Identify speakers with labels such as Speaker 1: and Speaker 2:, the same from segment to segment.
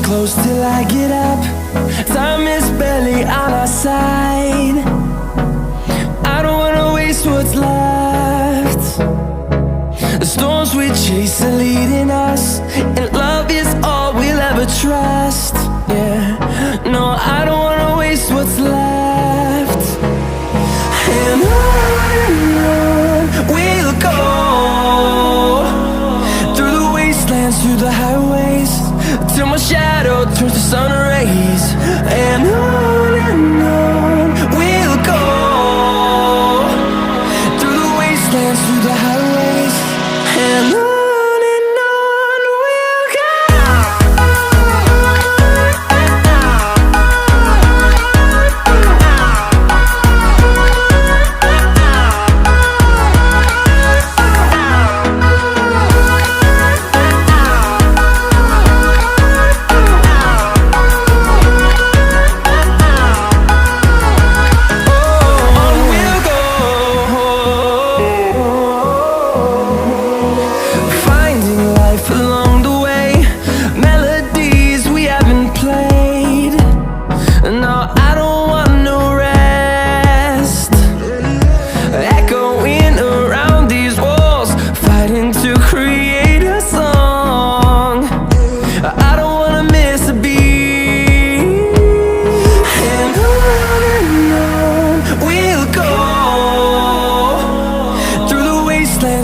Speaker 1: close till I get up. Time is barely on our side. I don't wanna waste what's left. The storms we chase are leading us, and love is all we'll ever trust. Yeah, no, I don't wanna waste what's left. And on we'll go, through the wastelands, through the highways, till my shadow turns to sun rays. And on we'll go, through the wastelands, through the highways, and on.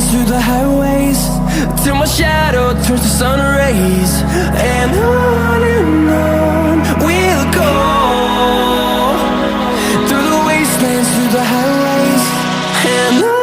Speaker 1: Through the highways, till my shadow turns to sun rays. And on we'll go, through the wastelands, through the highways, and on.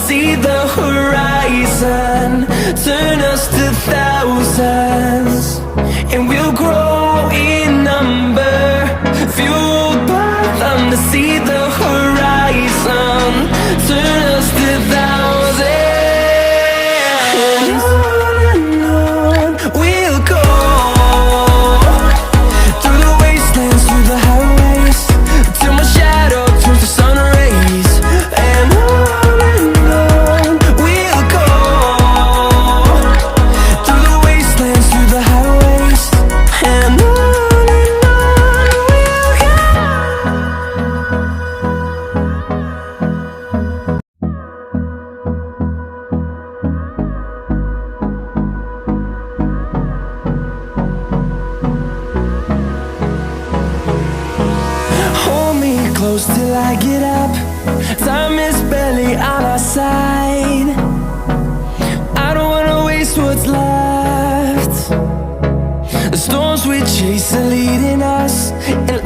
Speaker 1: See the horizon turn us to thousands, and we'll grow in number, fueled by them to see the horizon turn us to thousands. And on we'll go, through the wastelands, through the highways, till my shadow turns to sun rays. And close till I get up. Time is barely on our side. I don't wanna waste what's left. The storms we chase are leading us, and